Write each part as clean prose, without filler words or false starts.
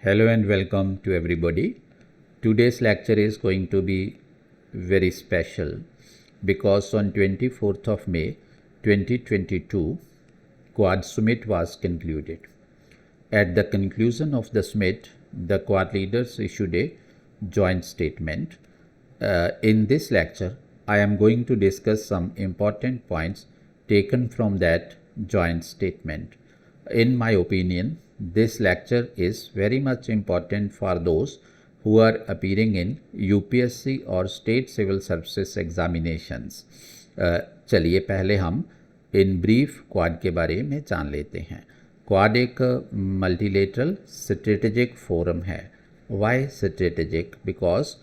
Hello and welcome to everybody. Today's lecture is going to be very special because on 24th of May 2022, Quad Summit was concluded. At the conclusion of the summit, the Quad leaders issued a joint statement. In this lecture, I am going to discuss some important points taken from that joint statement. In my opinion, this lecture is very much important for those who are appearing in UPSC or State Civil Services examinations. चलिए पहले हम in brief quad के बारे में जान लेते हैं. Quad एक मल्टीलेटरल स्ट्रेटेजिक फोरम है. Why strategic? Because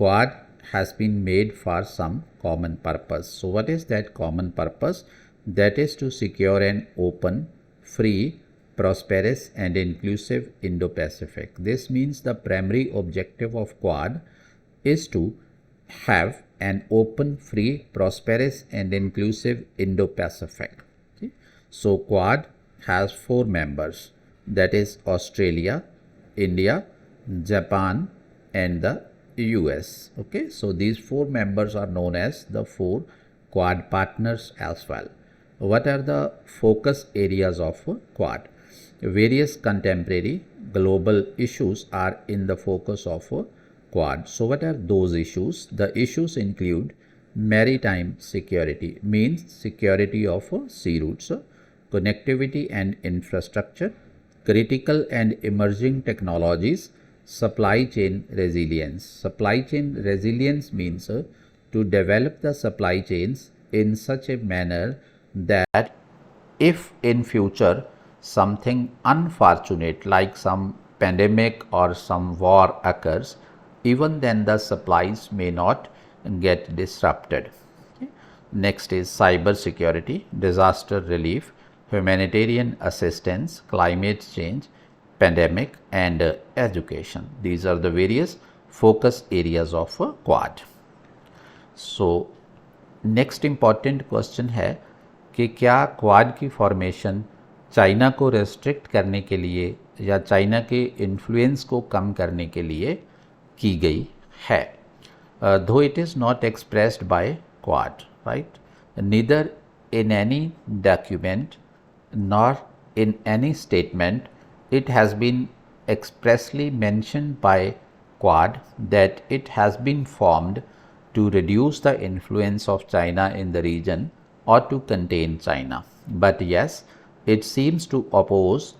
Quad has been made for some common purpose. So what is that common purpose? That is to secure an open, free, prosperous and inclusive Indo-Pacific. This means the primary objective of Quad is to have an open, free, prosperous and inclusive Indo-Pacific. Okay? So Quad has 4 members, that is Australia, India, Japan and the US. Okay, so these 4 members are known as the 4 Quad partners as well. What are the focus areas of Quad? Various contemporary global issues are in the focus of Quad. So what are those issues? The issues include maritime security, means security of sea routes, connectivity and infrastructure, critical and emerging technologies, supply chain resilience. Supply chain resilience means to develop the supply chains in such a manner that if in future something unfortunate like some pandemic or some war occurs, even then the supplies may not get disrupted. Okay. Next is cyber security, disaster relief, humanitarian assistance, climate change, pandemic and education. These are the various focus areas of Quad. So next important question है कि क्या quad की formation China को restrict करने के लिए या China के इन्फ्लुएंस को कम करने के लिए की गई है. Though it is not expressed by Quad, right? Neither in any document nor in any statement it has been expressly mentioned by Quad that it has been formed to reduce the influence of China in the region or to contain China. But yes, it seems to oppose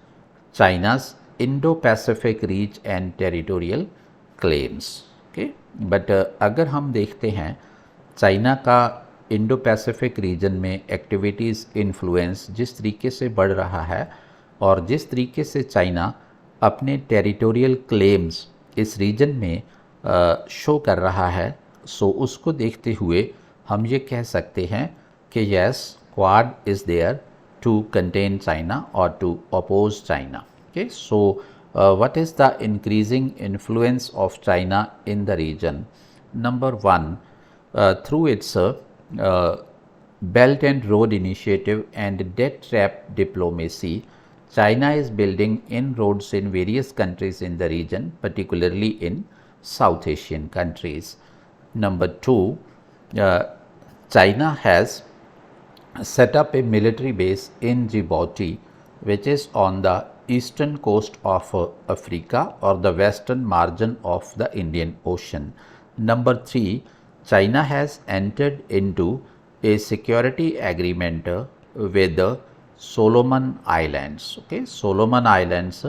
China's Indo-Pacific reach and territorial claims. Okay? But अगर हम देखते हैं China का Indo Pacific region में activities influence जिस तरीके से बढ़ रहा है और जिस तरीके से चाइना अपने टेरिटोरियल क्लेम्स इस रीजन में शो कर रहा है, सो उसको देखते हुए हम ये कह सकते हैं कि yes, Quad is there to contain China और to oppose China. Okay, so what is the increasing influence of China in the region? Number 1, through its Belt and Road Initiative and debt trap diplomacy, China is building inroads in various countries in the region, particularly in South Asian countries. Number 2, China has set up a military base in Djibouti, which is on the eastern coast of Africa or the western margin of the Indian Ocean. Number 3, China has entered into a security agreement with the Solomon Islands. Okay, Solomon Islands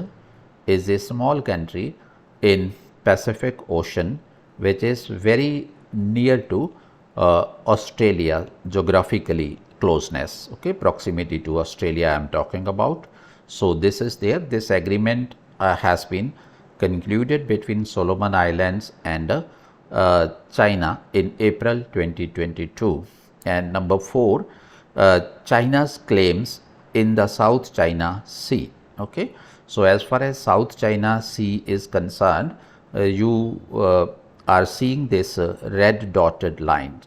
is a small country in Pacific Ocean which is very near to Australia geographically closeness. Okay, proximity to Australia I am talking about. So this is there. This agreement has been concluded between Solomon Islands and China in April 2022. And number 4, China's claims in the South China Sea. Okay, so as far as South China Sea is concerned, you are seeing this red dotted line.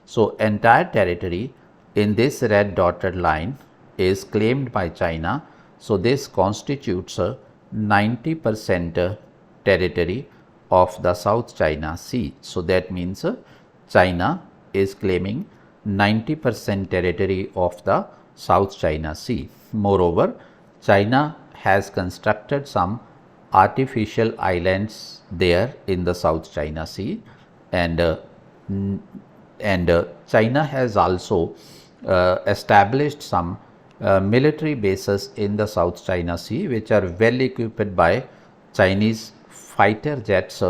So entire territory in this red dotted line is claimed by China. So this constitutes 90% territory of the South China Sea. So that means China is claiming 90% territory of the South China Sea. Moreover, China has constructed some artificial islands there in the South China Sea, and China has also established some military bases in the South China Sea, which are well equipped by Chinese fighter jets,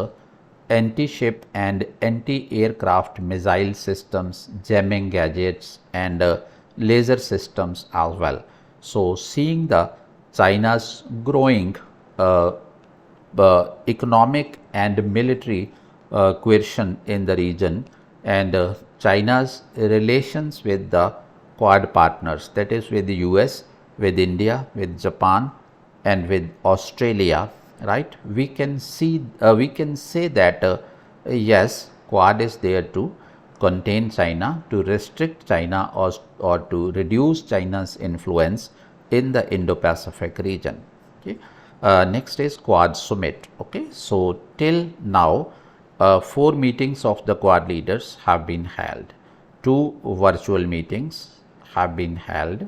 anti-ship and anti-aircraft missile systems, jamming gadgets, and laser systems as well. So, seeing the China's growing economic and military coercion in the region, and China's relations with the Quad partners, that is with the US, with India, with Japan, and with Australia, right? We can say that yes, Quad is there to contain China, to restrict China, or to reduce China's influence in the Indo-Pacific region. Okay. Next is Quad Summit. Okay, so till now, 4 meetings of the Quad leaders have been held. 2 virtual meetings have been held.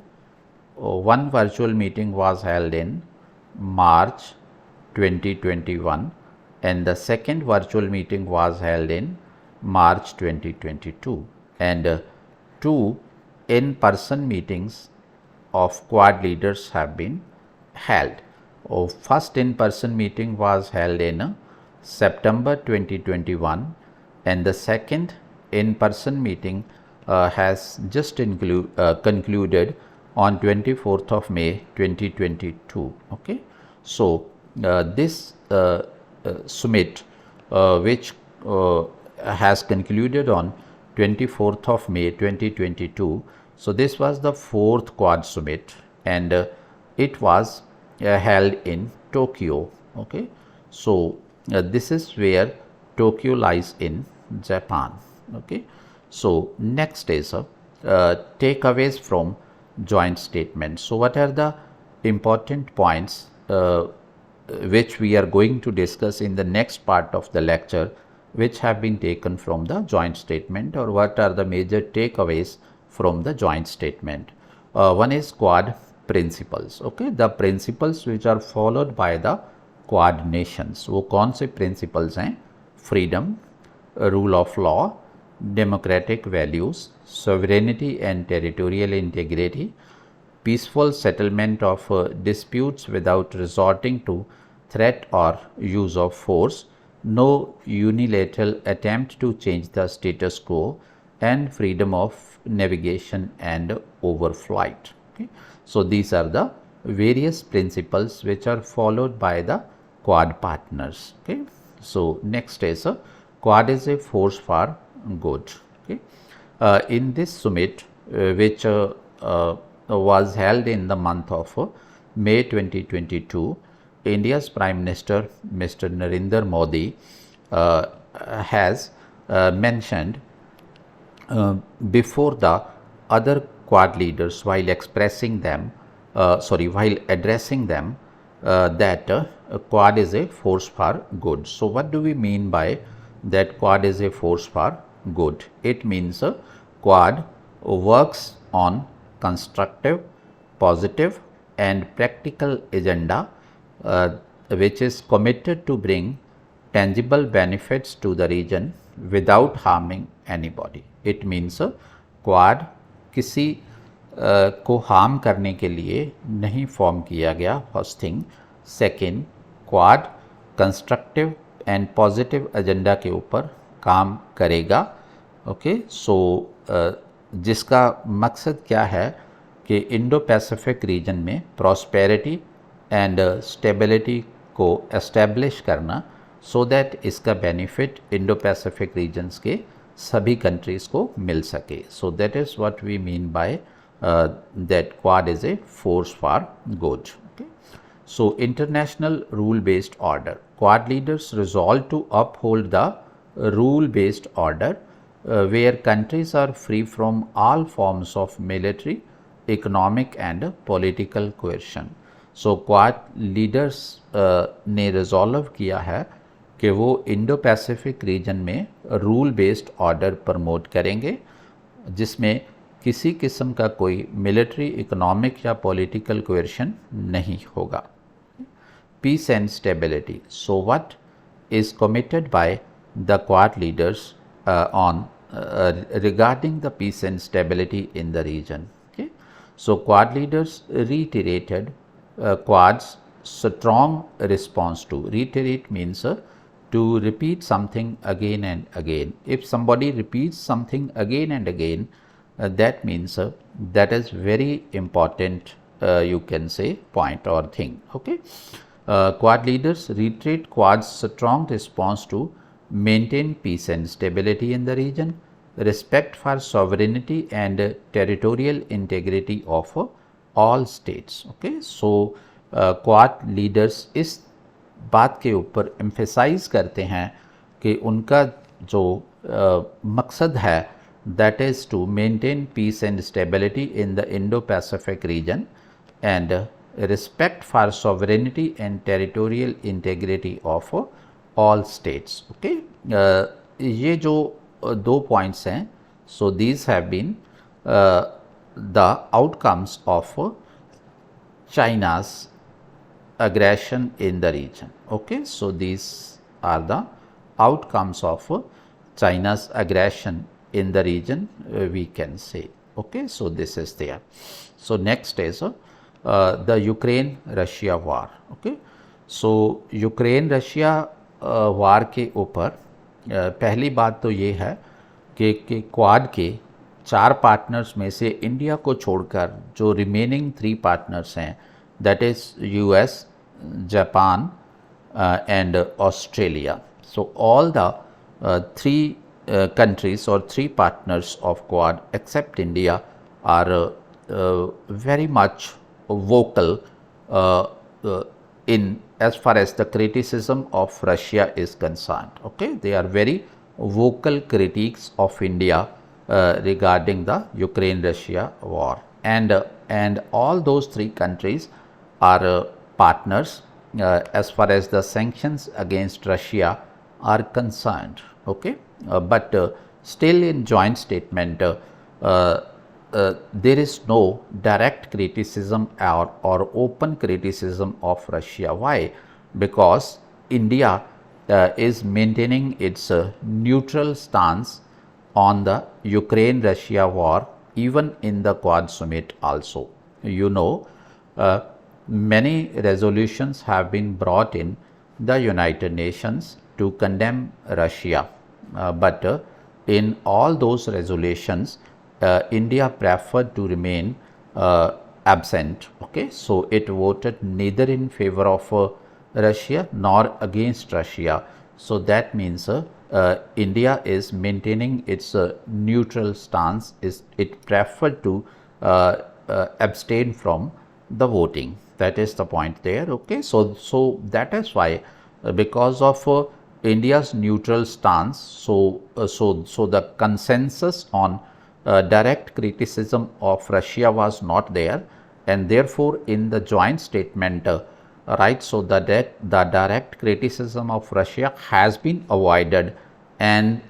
One virtual meeting was held in March 2021, and the second virtual meeting was held in March 2022, and 2 in-person meetings of Quad leaders have been held. First in-person meeting was held in September 2021, and the second in-person meeting has just concluded on 24th of May 2022. Okay, so this summit, which has concluded on 24th of May 2022. So this was the 4th Quad Summit, and it was held in Tokyo. Okay, so this is where Tokyo lies in Japan. Okay, so next is takeaways from joint statement. So what are the important points which we are going to discuss in the next part of the lecture, which have been taken from the joint statement, or what are the major takeaways from the joint statement? One is Quad principles. Okay, the principles which are followed by the Quad nations. वो कौन से principles हैं? Freedom, rule of law, democratic values, sovereignty and territorial integrity, peaceful settlement of disputes without resorting to threat or use of force, no unilateral attempt to change the status quo, and freedom of navigation and overflight. Okay. So these are the various principles which are followed by the Quad partners. Okay. So next is Quad is a force for good. Okay. In this summit, which was held in the month of May 2022, India's Prime Minister Mr. Narendra Modi has mentioned before the other Quad leaders while addressing them that Quad is a force for good. So what do we mean by that Quad is a force for good? It means Quad works on constructive, positive and practical agenda which is committed to bring tangible benefits to the region without harming anybody. It means Quad किसी को harm करने के लिए नहीं form किया गया, first thing. Second, quad constructive and positive agenda के ऊपर काम करेगा. ओके, सो जिसका मकसद क्या है कि इंडो पैसिफिक रीजन में प्रॉस्पेरिटी एंड स्टेबिलिटी को एस्टेब्लिश करना, सो दैट इसका बेनिफिट इंडो पैसिफिक रीजन्स के सभी कंट्रीज़ को मिल सके. So that is what we mean by that Quad is a force for good. Okay. So international rule-based order. Quad leaders resolved to uphold the rule-based order where countries are free from all forms of military, economic and political coercion. So quad leaders ने resolve किया है कि वो Indo Pacific region में rule based order promote करेंगे जिसमें किसी किस्म का कोई मिलिट्री, इकोनॉमिक या पॉलिटिकल कोएर्शन नहीं होगा. Peace and stability. So what is committed by the Quad leaders regarding the peace and stability in the region? Okay. So Quad leaders reiterated Quad's strong response to. Reiterate means to repeat something again and again. If somebody repeats something again and again, that means that is very important, you can say, point or thing. Okay. Quad leaders reiterate Quad's strong response to maintain peace and stability in the region, respect for sovereignty and territorial integrity of all states. Okay. So Quad leaders इस बात के ऊपर emphasize करते हैं कि उनका जो मकसद है that is to maintain peace and stability in the Indo-Pacific region and respect for sovereignty and territorial integrity of all states. Okay. ये जो दो points हैं, so these have been the outcomes of China's aggression in the region. Okay. So these are the outcomes of China's aggression in the region, we can say. Okay. So this is there. So next is the Ukraine-Russia war. Okay. So Ukraine-Russia war के ऊपर पहली बात तो ये है कि quad के 4 partners में से इंडिया को छोड़कर जो रिमेनिंग 3 पार्टनर्स हैं, that is US, Japan and Australia. So all the 3 countries or 3 partners of Quad except India are very much vocal in as far as the criticism of Russia is concerned. Okay, they are very vocal critiques of India regarding the Ukraine-Russia war, and all those 3 countries are partners as far as the sanctions against Russia are concerned. Okay, but still in joint statement there is no direct criticism or open criticism of Russia. Why? Because India is maintaining its neutral stance on the Ukraine-Russia war even in the Quad summit also. You know, many resolutions have been brought in the United Nations to condemn Russia, but in all those resolutions India preferred to remain absent. Okay, so it voted neither in favor of Russia nor against Russia. So that means India is maintaining its neutral stance. It preferred to abstain from the voting. That is the point there. Okay, so that is why because of India's neutral stance, so the consensus on direct criticism of Russia was not there, and therefore in the joint statement, right, so the direct criticism of Russia has been avoided, and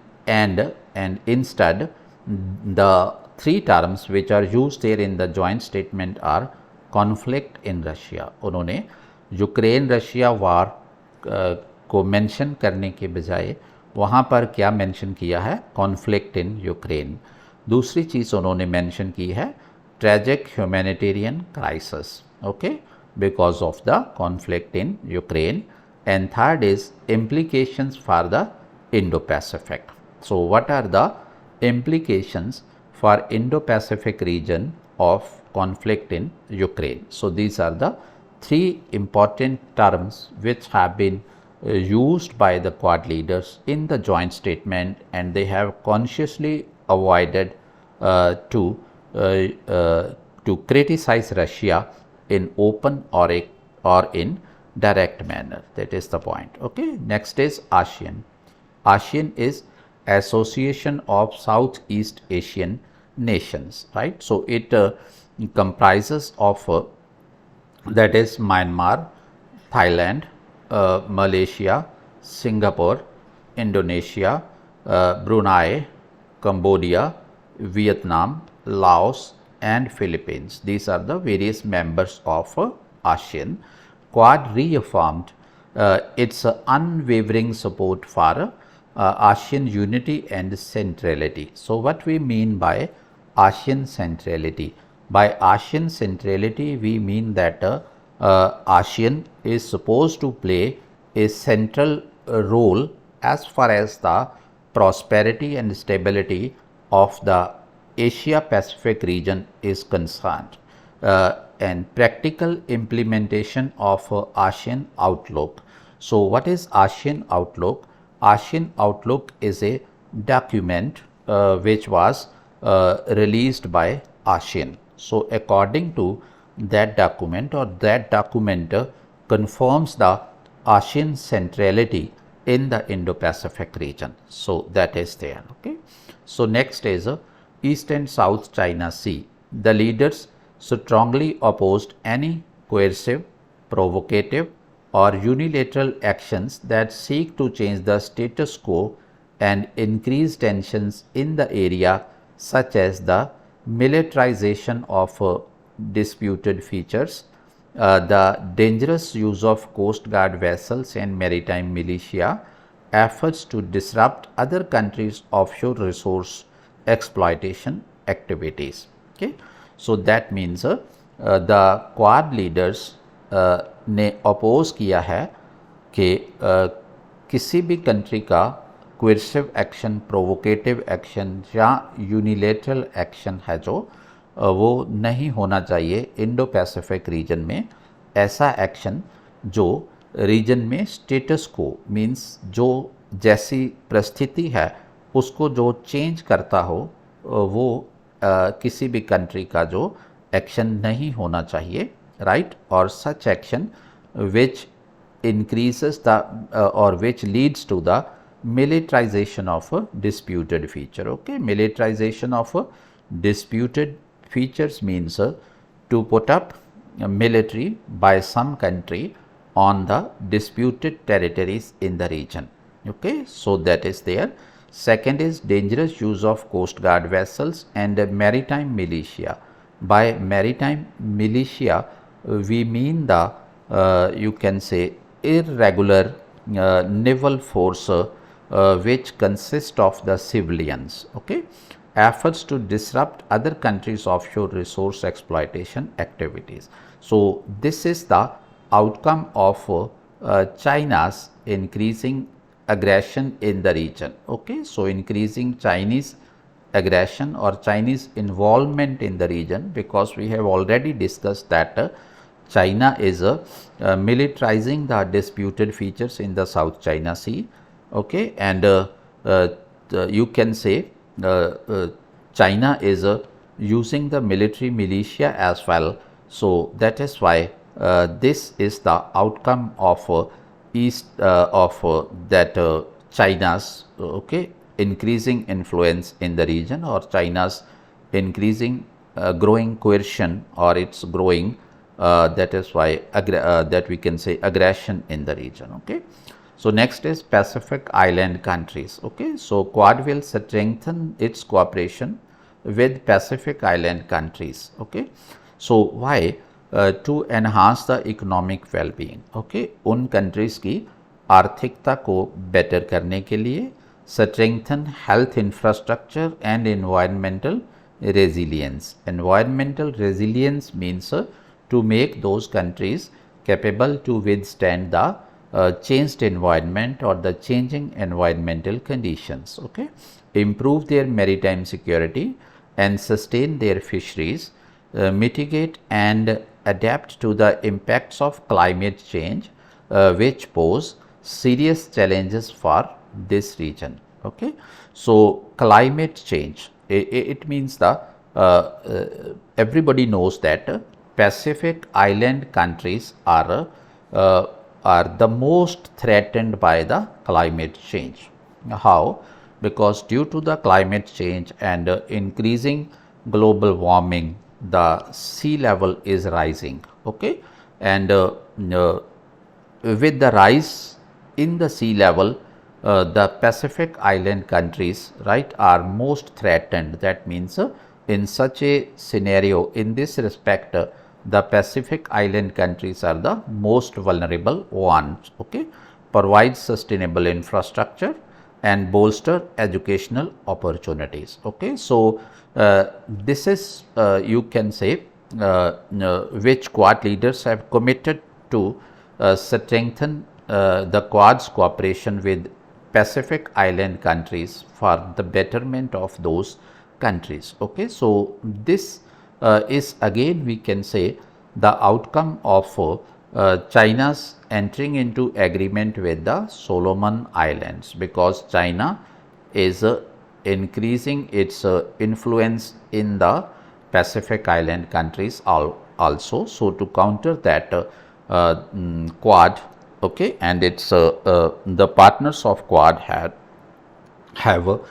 instead the 3 terms which are used there in the joint statement are conflict in Russia. उन्होंने Ukraine Russia वार को mention करने के बजाय वहाँ पर क्या mention किया है? Conflict in Ukraine. दूसरी चीज़ उन्होंने मेंशन की है tragic humanitarian crisis. Okay, because of the conflict in Ukraine. And third is implications for the Indo-Pacific. So what are the implications for Indo-Pacific region of conflict in Ukraine? So these are the 3 important terms which have been used by the Quad leaders in the joint statement, and they have consciously avoided to criticize Russia in open or in direct manner. That is the point. Okay. Next is ASEAN. ASEAN is Association of Southeast Asian Nations, right? So it comprises of that is Myanmar, Thailand, Malaysia, Singapore, Indonesia, Brunei, Cambodia, Vietnam, Laos and Philippines. These are the various members of ASEAN. Quad reaffirmed its unwavering support for ASEAN unity and centrality. So, what we mean by ASEAN centrality? By ASEAN centrality, we mean that ASEAN is supposed to play a central role as far as the prosperity and stability of the Asia Pacific region is concerned, and practical implementation of ASEAN Outlook. So, what is ASEAN Outlook? ASEAN Outlook is a document which was released by ASEAN. So, according to that document, or that document confirms the ASEAN centrality in the Indo-Pacific region. So, that is there. Okay. So, next is East and South China Sea. The leaders strongly opposed any coercive, provocative or unilateral actions that seek to change the status quo and increase tensions in the area, such as the militarization of disputed features, the dangerous use of Coast Guard vessels and maritime militia, efforts to disrupt other countries' offshore resource exploitation activities. Okay. So, that means the Quad leaders ने oppose किया है कि किसी भी country का coercive action, provocative action या unilateral action है जो वो नहीं होना चाहिए इंडो पैसिफिक रीजन में। ऐसा एक्शन जो रीजन में स्टेटस को मीन्स जो जैसी परिस्थिति है उसको जो चेंज करता हो वो किसी भी कंट्री का जो एक्शन नहीं होना चाहिए, राइट। और such action which increases the or which leads to the militarization of a disputed feature. Okay, militarization of a disputed features means to put up a military by some country on the disputed territories in the region. Okay, so that is there. Second is dangerous use of Coast Guard vessels and maritime militia. By maritime militia, we mean the you can say irregular naval force which consist of the civilians. Okay, efforts to disrupt other countries' offshore resource exploitation activities. So, this is the outcome of China's increasing aggression in the region. Okay, so increasing Chinese aggression or Chinese involvement in the region, because we have already discussed that China is militarizing the disputed features in the South China Sea. Okay, and you can say China is using the military militia as well. So, that is why this is the outcome of that China's okay increasing influence in the region, or China's increasing growing coercion, or its growing that is why that we can say aggression in the region. Okay. So, next is Pacific Island countries. Okay. So, Quad will strengthen its cooperation with Pacific Island countries. Okay. So, why? To enhance the economic well-being. Okay. उन countries की आर्थिकता को better करने के लिए, strengthen health infrastructure and environmental resilience. Environmental resilience means to make those countries capable to withstand the changed environment or the changing environmental conditions. Okay, improve their maritime security and sustain their fisheries, mitigate and adapt to the impacts of climate change, which pose serious challenges for this region. Okay, so climate change, it means the everybody knows that Pacific Island countries are the most threatened by the climate change. How? Because due to the climate change and increasing global warming, the sea level is rising. Okay, and with the rise in the sea level, the Pacific island countries, right, are most threatened. That means in such a scenario, in this respect, the Pacific island countries are the most vulnerable ones. Okay, provide sustainable infrastructure and bolster educational opportunities. Okay, so this is you can say which Quad leaders have committed to strengthen the Quad's cooperation with Pacific island countries for the betterment of those countries. Okay, so this is again we can say the outcome of China's entering into agreement with the Solomon Islands, because China is increasing its influence in the Pacific island countries also. So, to counter that Quad, okay, and it's the partners of Quad have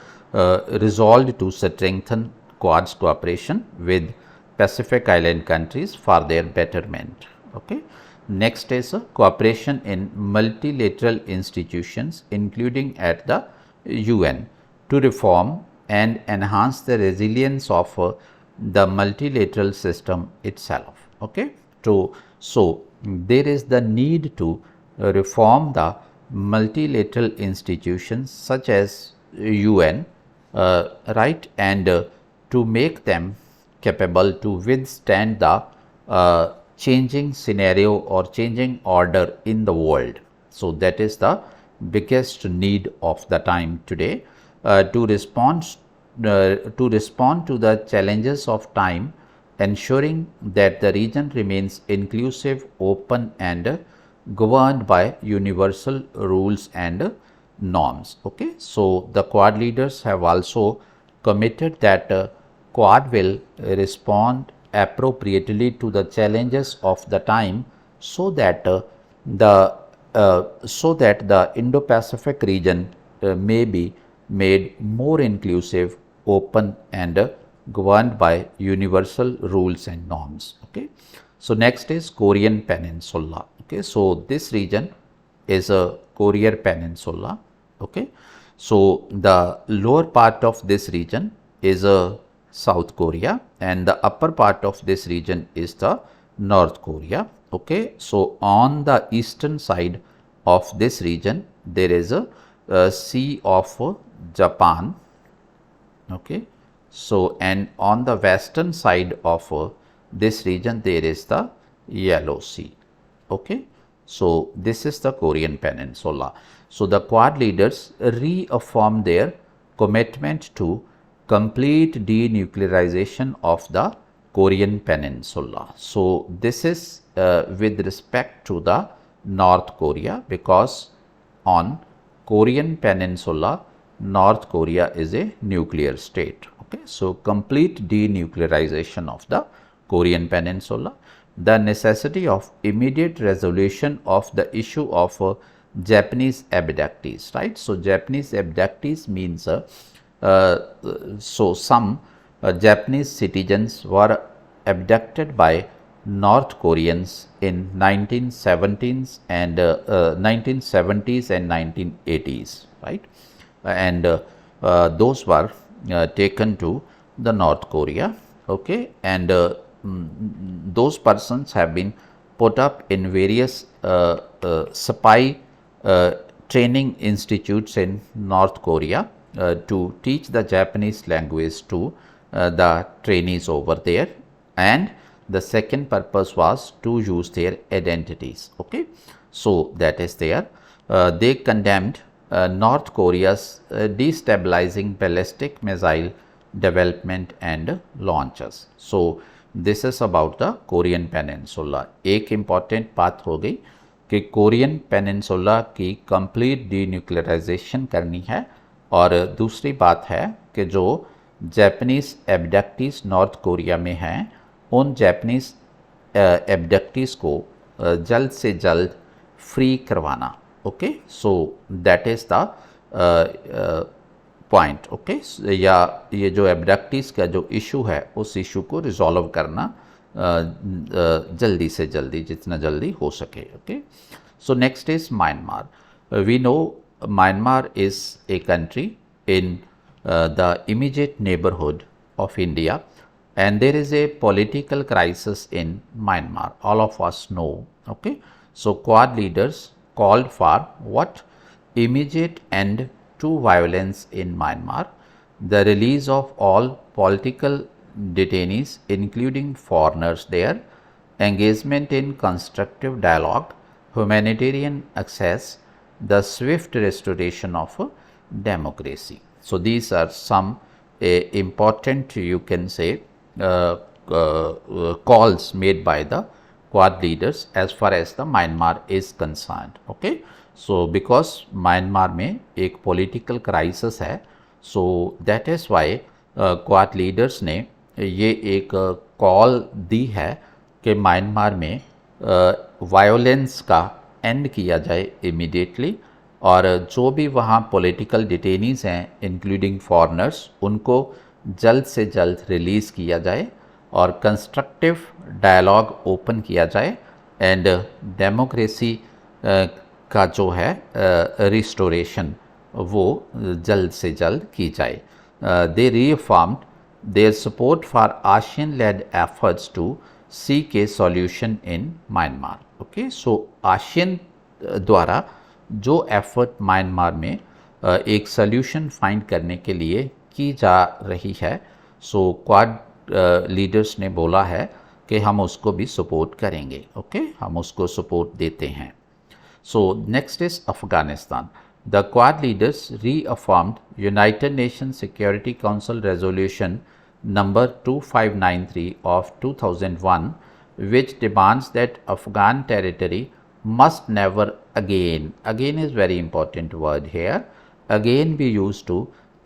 resolved to strengthen Quad's cooperation with Pacific island countries for their betterment. Okay. Next is cooperation in multilateral institutions, including at the UN, to reform and enhance the resilience of the multilateral system itself. Okay. So there is the need to reform the multilateral institutions such as UN, right, and to make them capable to withstand the changing scenario or changing order in the world. So that is the biggest need of the time today, to respond to the challenges of time, ensuring that the region remains inclusive, open, and governed by universal rules and norms. Okay, so the Quad leaders have also committed that Quad will respond appropriately to the challenges of the time, so that the Indo-Pacific region may be made more inclusive, open, and governed by universal rules and norms. Okay. So next is Korean Peninsula. Okay. So this region is a Korean Peninsula. Okay. So the lower part of this region is a South Korea, and the upper part of this region is the North Korea. Okay. So on the eastern side of this region there is a Sea of Japan. Okay. So and on the western side of this region there is the Yellow Sea. Okay. So this is the Korean Peninsula. So the Quad leaders reaffirm their commitment to complete denuclearization of the Korean Peninsula. So this is with respect to the North Korea, because on Korean Peninsula North Korea is a nuclear state. Okay. So complete denuclearization of the Korean Peninsula, the necessity of immediate resolution of the issue of Japanese abductees, right. So Japanese abductees means so some Japanese citizens were abducted by North Koreans in 1970s and 1970s and 1980s, right, and those were taken to the North Korea. Okay. And those persons have been put up in various spy training institutes in North Korea to teach the Japanese language to the trainees over there, and the second purpose was to use their identities. Okay. So that is there. They condemned North Korea's destabilizing ballistic missile development and launches. So this is about the Korean Peninsula. एक important बात हो गई कि Korean peninsula की complete denuclearisation करनी है, और दूसरी बात है कि जो जापानीज एब्डक्टीज नॉर्थ कोरिया में हैं उन जापानीज एब्डक्टीज को जल्द से जल्द फ्री करवाना. Okay. So that is the point. Okay. या ये जो एब्डक्टीज का जो इशू है उस इशू को रिजॉल्व करना, जल्दी से जल्दी, जितना जल्दी हो सके. Okay, so next is Myanmar. We know Myanmar is a country in the immediate neighborhood of India, and there is a political crisis in Myanmar. All of us know. Okay, so Quad leaders called for what? Immediate end to violence in Myanmar, the release of all political detainees, including foreigners there, engagement in constructive dialogue, humanitarian access, the swift restoration of democracy. So these are some important, you can say, calls made by the Quad leaders as far as the Myanmar is concerned. Okay, so because Myanmar में एक political crisis है, so that is why Quad leaders ने ये एक call दी है कि Myanmar में violence का एंड किया जाए इमीडिएटली, और जो भी वहाँ पॉलिटिकल डिटेनीज़ हैं इंक्लूडिंग फॉरेनर्स, उनको जल्द से जल्द रिलीज़ किया जाए और कंस्ट्रक्टिव डायलॉग ओपन किया जाए, एंड डेमोक्रेसी का जो है रिस्टोरेशन वो जल्द से जल्द की जाए. They reaffirmed their support for ASEAN led efforts to seek a solution in Myanmar. Okay, so ASEAN द्वारा जो एफर्ट म्यांमार में एक सॉल्यूशन फाइंड करने के लिए की जा रही है, सो क्वाड लीडर्स ने बोला है कि हम उसको भी सपोर्ट करेंगे. ओके, हम उसको सपोर्ट देते हैं. So next is Afghanistan. The Quad leaders reaffirmed United Nation Security Council resolution number 2593 of 2001, which demands that Afghan territory must never again is very important word here, again be used to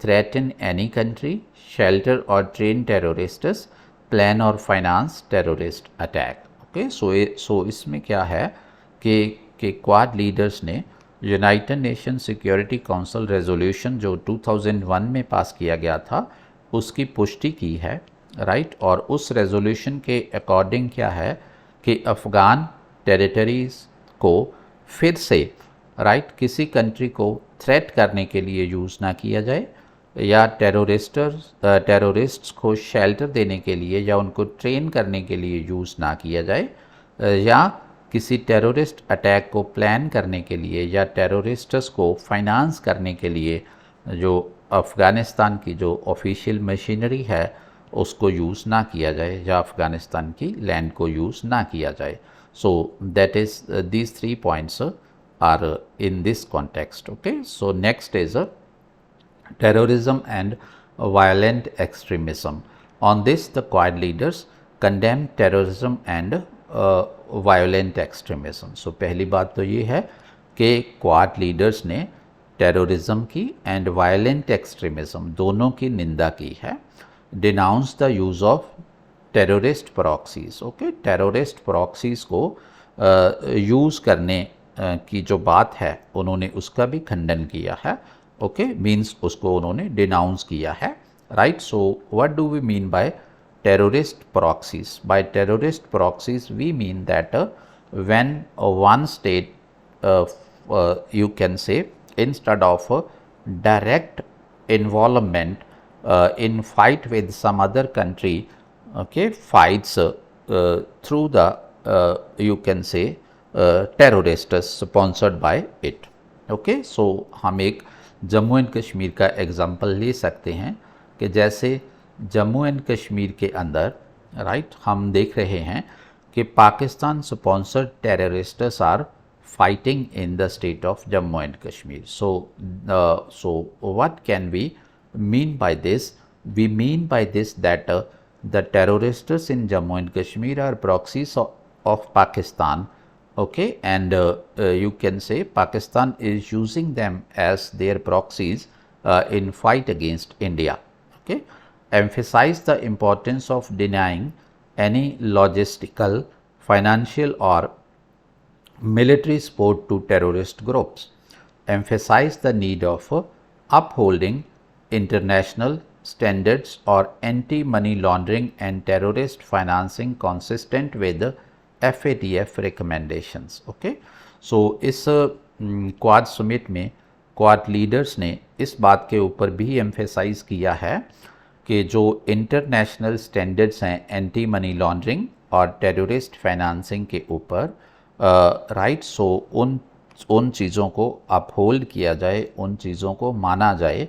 threaten any country, shelter or train terrorists, plan or finance terrorist attack. Okay, so इसमें क्या है कि quad leaders ने United Nation Security Council resolution जो 2001 में पास किया गया था उसकी पुष्टि की है, राइट. और उस रेजोल्यूशन के अकॉर्डिंग क्या है कि अफ़गान टेरिटरीज़ को फिर से, राइट, किसी कंट्री को थ्रेट करने के लिए यूज़ ना किया जाए, या टेररिस्ट्स को शेल्टर देने के लिए या उनको ट्रेन करने के लिए यूज़ ना किया जाए, या किसी टेररिस्ट अटैक को प्लान करने के लिए या टेररिस्ट्स को फाइनेंस करने के लिए जो अफ़गानिस्तान की जो ऑफिशियल मशीनरी है उसको यूज़ ना किया जाए, या अफ़गानिस्तान की लैंड को यूज़ ना किया जाए. So that is these 3 points are in this context. Okay, so next is terrorism and violent extremism. On this, the Quad leaders condemn terrorism and violent extremism. So पहली बात तो ये है कि Quad leaders ने टेररिज्म की and violent extremism दोनों की निंदा की है. Denounce the use of terrorist proxies. Okay, terrorist proxies को यूज़ करने की जो बात है उन्होंने उसका भी खंडन किया है. ओके, मीन्स उसको उन्होंने डिनाउंस किया है, right. So what do we mean by terrorist proxies? By terrorist proxies we mean that when one state you can say instead of direct involvement in fight with some other country, okay, fights through the you can say terrorists sponsored by it. Okay, so हम एक Jammu and Kashmir का example ले सकते हैं कि जैसे Jammu and Kashmir के अंदर, राइट, हम देख रहे हैं कि Pakistan sponsored terrorists are fighting in the state of Jammu and Kashmir. So what can we mean by this? We mean by this that the terrorists in Jammu and Kashmir are proxies of Pakistan. Okay, and you can say Pakistan is using them as their proxies in fight against India. Okay, emphasize the importance of denying any logistical, financial or military support to terrorist groups. Emphasize the need of upholding international standards or anti-money laundering and terrorist financing consistent with the FATF recommendations. Okay, so इस quad summit में quad leaders ने इस बात के ऊपर भी emphasise किया है कि जो इंटरनेशनल स्टैंडर्ड्स हैं एंटी मनी लॉन्ड्रिंग और टेररिस्ट फाइनेंसिंग के ऊपर राइट, सो उन चीज़ों को अपहोल्ड किया जाए, उन चीज़ों को माना जाए.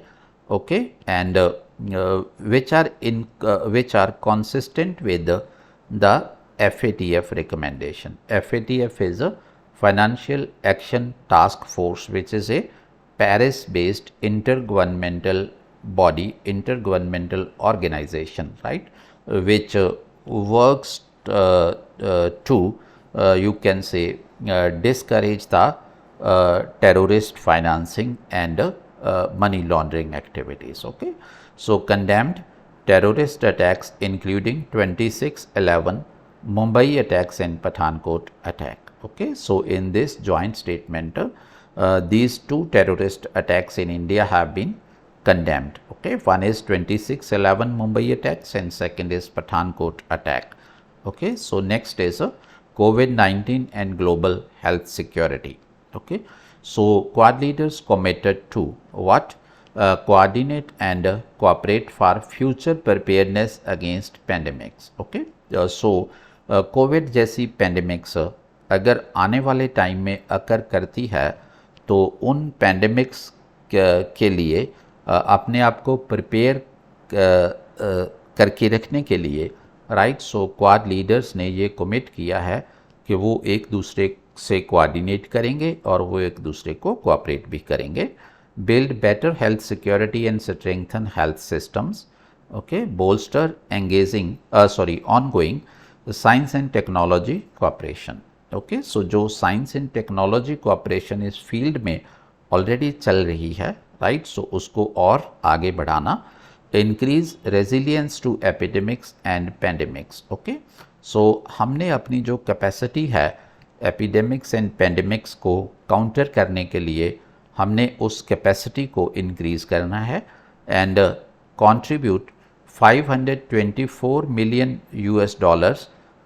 Okay, and which are consistent with the FATF recommendation. FATF is a Financial Action Task Force, which is a Paris-based intergovernmental body, intergovernmental organization, right, which works to you can say discourage the terrorist financing and money laundering activities. Okay, so condemned terrorist attacks including 26/11 Mumbai attacks and Pathankot attack. Okay, so in this joint statement these two terrorist attacks in India have been condemned. Okay, one is 26/11 Mumbai attacks and second is Pathankot attack. Okay, so next is COVID-19 and global health security. Okay, so Quad leaders committed to what? Coordinate and cooperate for future preparedness against pandemics. Okay, so Covid जैसी pandemics अगर आने वाले time में अकर करती है तो उन pandemics के लिए अपने आप को प्रिपेयर करके रखने के लिए राइट, सो क्वाड लीडर्स ने ये कमिट किया है कि वो एक दूसरे से कोऑर्डिनेट करेंगे और वो एक दूसरे को कोऑपरेट भी करेंगे. Build better health security and strengthen health systems. Okay, bolster engaging ongoing science and technology cooperation. Okay, so जो साइंस एंड टेक्नोलॉजी कोऑपरेशन इस फील्ड में ऑलरेडी चल रही है राइट, सो उसको और आगे बढ़ाना. Increase resilience to epidemics and pandemics. Okay, so हमने अपनी जो कैपेसिटी है एपिडेमिक्स एंड पैंडेमिक्स को काउंटर करने के लिए हमने उस कैपेसिटी को इंक्रीज करना है and contribute $524 million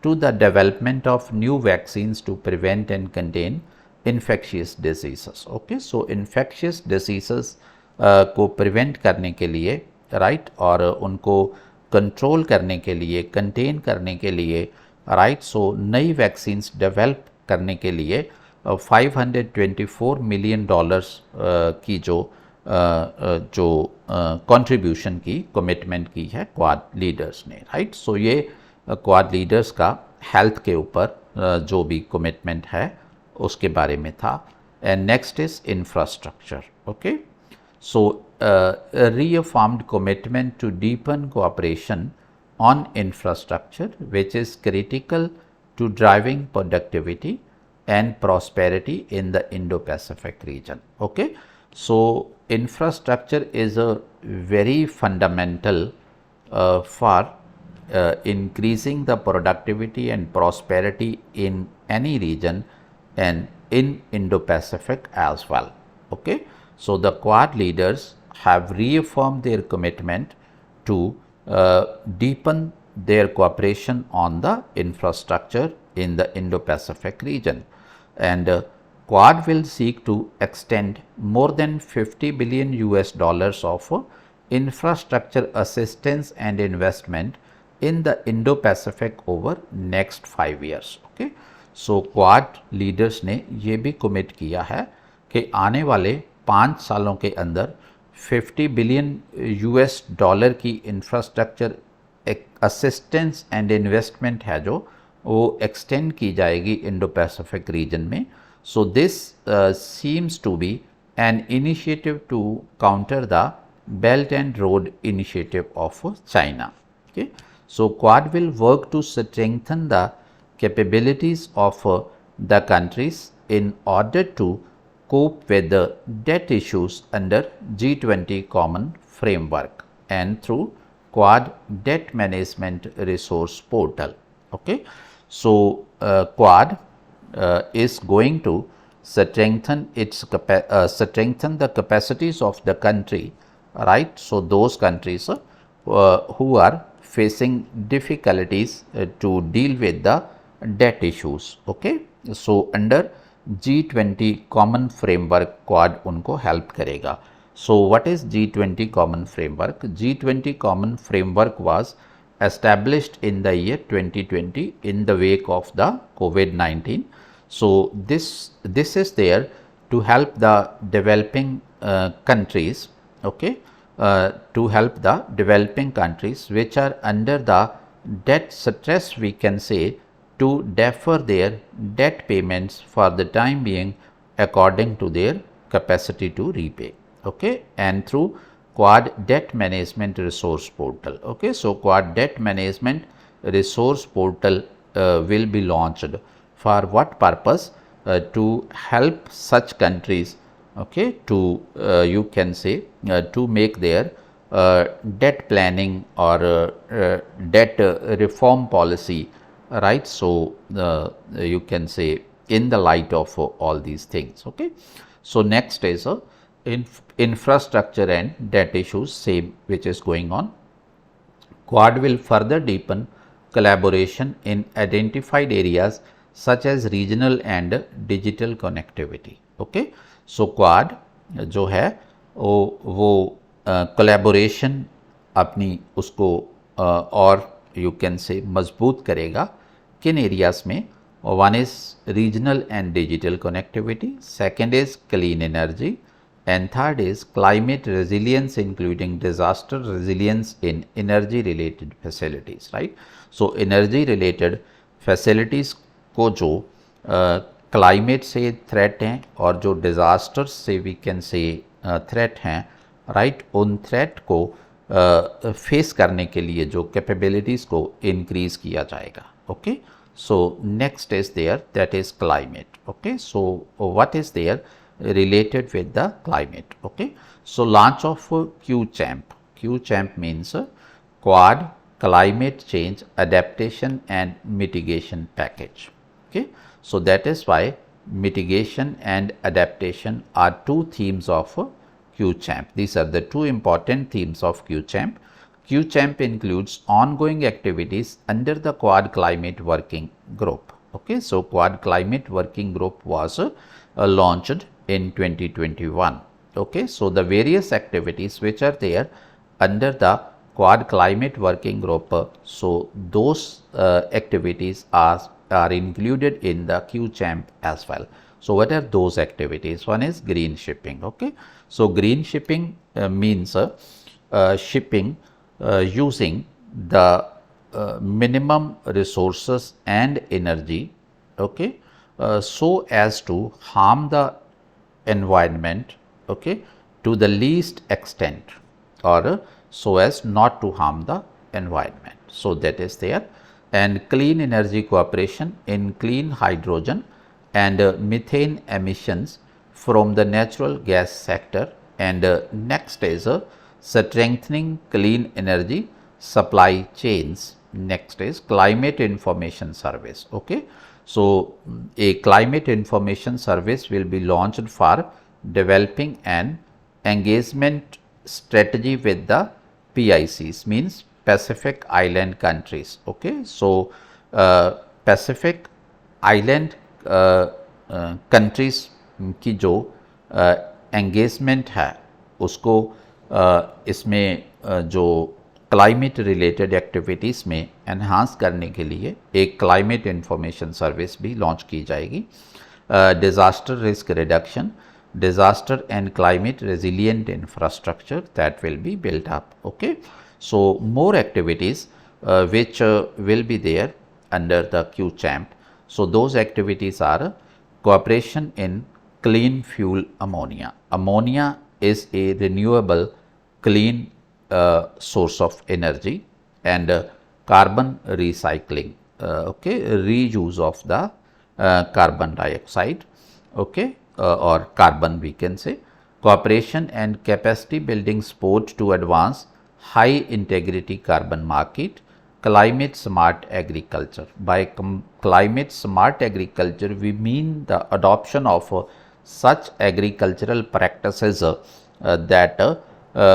to the development of new vaccines to prevent and contain infectious diseases. Okay, so infectious diseases को prevent करने के लिए राइट और उनको कंट्रोल करने के लिए, कंटेन करने के लिए राइट, सो नई वैक्सीन्स डेवलप करने के लिए $524 million की जो कंट्रीब्यूशन की कमिटमेंट की है क्वाड लीडर्स ने राइट. सो ये क्वाड लीडर्स का हेल्थ के ऊपर जो भी कमिटमेंट है उसके बारे में था. And next is infrastructure. Okay, so reaffirmed commitment to deepen cooperation on infrastructure which is critical to driving productivity and prosperity in the Indo-Pacific region. Okay, so infrastructure is a very fundamental for increasing the productivity and prosperity in any region and in Indo-Pacific as well. Okay, so the Quad leaders have reaffirmed their commitment to deepen their cooperation on the infrastructure in the Indo-Pacific region. And Quad will seek to extend more than $50 billion of infrastructure assistance and investment in the Indo-Pacific over next 5 years. Okay, so Quad leaders ने ये भी commit किया है कि आने वाले 5 सालों के अंदर $50 billion की इंफ्रास्ट्रक्चर असिस्टेंस एंड इन्वेस्टमेंट है जो वो एक्सटेंड की जाएगी इंडो पैसिफिक रीजन में. So this seems to be an initiative to counter the belt and road initiative of China. Okay, so quad will work to strengthen the capabilities of the countries in order to cope with the debt issues under G20 Common Framework and through Quad Debt Management Resource Portal. Okay, so Quad is going to strengthen the capacities of the country, right? So those countries who are facing difficulties to deal with the debt issues. Okay, so under G20 Common Framework Quad उनको help करेगा. So what is G20 Common Framework? G20 Common Framework was established in the year 2020 in the wake of the COVID-19. So this is there to help the developing countries, okay, to help the developing countries which are under the debt stress, we can say, to defer their debt payments for the time being according to their capacity to repay, okay, and through Quad Debt Management Resource Portal. Okay, so Quad Debt Management Resource Portal will be launched. For what purpose? To help such countries, okay, to you can say to make their debt planning or debt reform policy, right. So you can say in the light of all these things. Okay, so next is infrastructure and debt issues, same which is going on. Quad will further deepen collaboration in identified areas such as regional and digital connectivity. Okay, so Quad जो है वो collaboration अपनी उसको और you can say मजबूत करेगा किन areas में? One is regional and digital connectivity, second is clean energy, and third is climate resilience, including disaster resilience in energy related facilities, right. So energy related facilities को जो climate से threat हैं और जो डिज़ास्टर से we can say threat हैं, right, उन threat को फेस करने के लिए जो कैपेबिलिटीज़ को इंक्रीज़ किया जाएगा. Okay, so next is there that is climate. Okay, so what is there related with the climate. Okay, so launch of QChamp. QChamp means Quad Climate Change Adaptation and Mitigation Package. Okay, so that is why mitigation and adaptation are two themes of QChamp. These are the two important themes of QChamp. QChamp includes ongoing activities under the Quad Climate Working Group. Okay, so Quad Climate Working Group was launched in 2021. Okay, so the various activities which are there under the Quad Climate Working Group, so those activities are included in the QChamp as well. So what are those activities? One is green shipping. Okay, so green shipping means shipping using the minimum resources and energy, okay, so as to harm the environment, okay, to the least extent, or so as not to harm the environment. So that is there. And clean energy cooperation in clean hydrogen and methane emissions from the natural gas sector. And next is strengthening clean energy supply chains. Next is climate information service. Okay, so a climate information service will be launched for developing an engagement strategy with the PICs, means Pacific Island countries. Okay, so Pacific Island countries की जो engagement है उसको इसमें जो climate related activities में enhance करने के लिए एक क्लाइमेट इंफॉर्मेशन सर्विस भी लॉन्च की जाएगी. Disaster risk reduction, disaster and climate resilient infrastructure that will be built up. Okay, so more activities which will be there under the QChamp. So those activities are cooperation in clean fuel ammonia. Ammonia is a renewable clean source of energy, and carbon recycling, okay, reuse of the carbon dioxide, okay, or carbon we can say. Cooperation and capacity building support to advance high integrity carbon market. Climate smart agriculture. By climate smart agriculture we mean the adoption of such agricultural practices that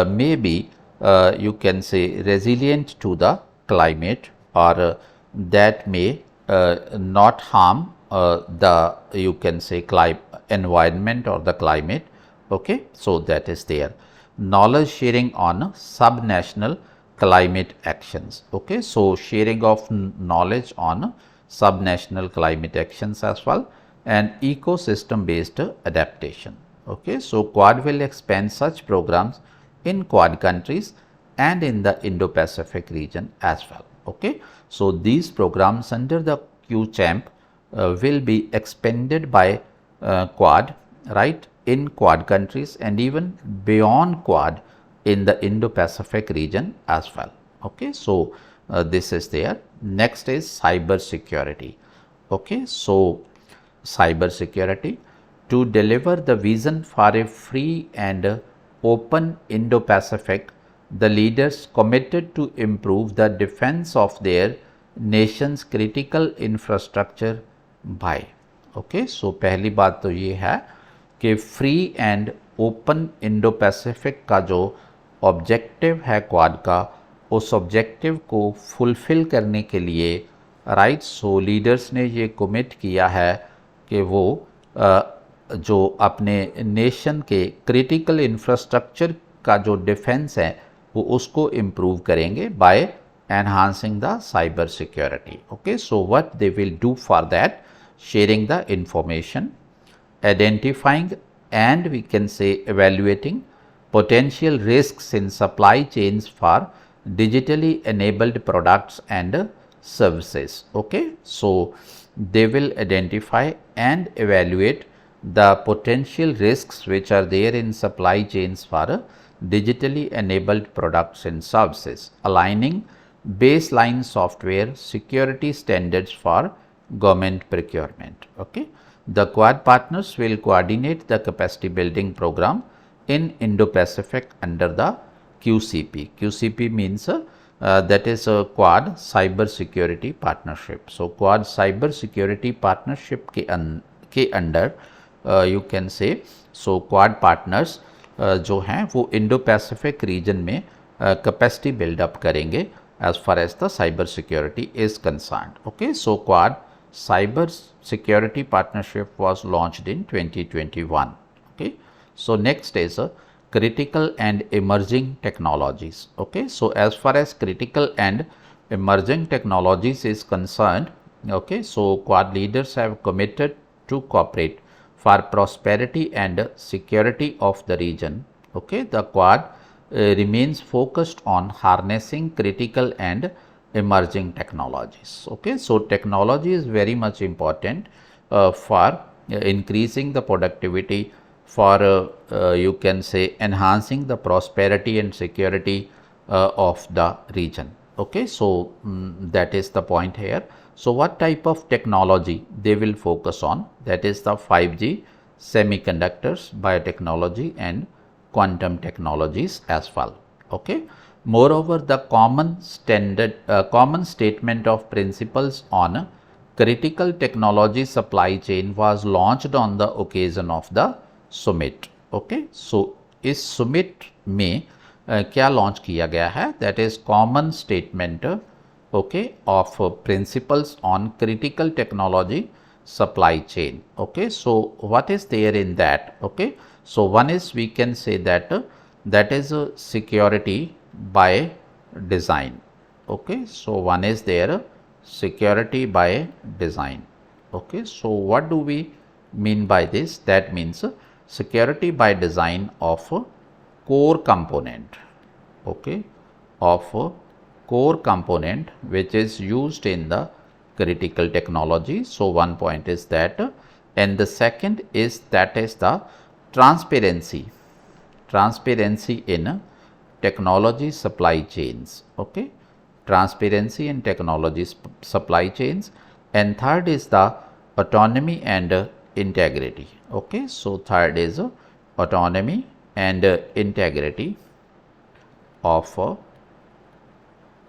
may be you can say resilient to the climate, or that may not harm the, you can say, environment or the climate. Okay, so that is there. Knowledge sharing on subnational climate actions. Okay, so sharing of knowledge on subnational climate actions as well, and ecosystem based adaptation. Okay, so Quad will expand such programs in Quad countries and in the Indo-Pacific region as well. Okay, so these programs under the QChamp will be expanded by Quad, right, in Quad countries and even beyond Quad in the Indo-Pacific region as well. Okay, so this is there. Next is cyber security. Okay, so cyber security, to deliver the vision for a free and open Indo-Pacific, the leaders committed to improve the defense of their nation's critical infrastructure by. Okay, so पहली बात तो ये है कि free and open Indo Pacific का जो objective है quad का, उस ऑब्जेक्टिव को फुलफिल करने के लिए राइट, सो लीडर्स ने ये कमिट किया है कि वो जो अपने नेशन के क्रिटिकल इंफ्रास्ट्रक्चर का जो डिफेंस है वो उसको इम्प्रूव करेंगे bye enhancing the cyber security. Okay, so what they will do for that, sharing the information, identifying and we can say evaluating potential risks in supply chains for digitally enabled products and services. Okay, so they will identify and evaluate the potential risks which are there in supply chains for digitally enabled products and services, aligning baseline software security standards for government procurement. Okay, the Quad partners will coordinate the capacity building program in Indo-Pacific under the QCP. QCP means that is a Quad Cyber Security Partnership. So Quad Cyber Security Partnership के under you can say, so Quad partners जो हैं वो Indo-Pacific region में capacity build up करेंगे as far as the cyber security is concerned. Okay, so Quad Cyber Security Partnership was launched in 2021. Okay, so next is critical and emerging technologies. Okay, so as far as critical and emerging technologies is concerned, okay, so Quad leaders have committed to cooperate for prosperity and security of the region. Okay, the Quad remains focused on harnessing critical and emerging technologies. Okay, so technology is very much important for increasing the productivity, for you can say enhancing the prosperity and security of the region. Okay, so that is the point here. So what type of technology they will focus on? That is the 5G, semiconductors, biotechnology and quantum technologies as well. Okay. Moreover, the common statement of principles on critical technology supply chain was launched on the occasion of the summit. Okay, so इस summit में क्या launch किया गया है? That is common statement, okay, of principles on critical technology supply chain. Okay, so what is there in that? Okay, so one is, we can say that that is security by design. Okay, so one is there security by design. Okay, so what do we mean by this? That means security by design of a core component. Okay, of a core component which is used in the critical technology. So one point is that, and the second is that is the transparency in technology supply chains. Okay, transparency in technology supply chains. And third is the autonomy and integrity. Okay, so third is autonomy and integrity of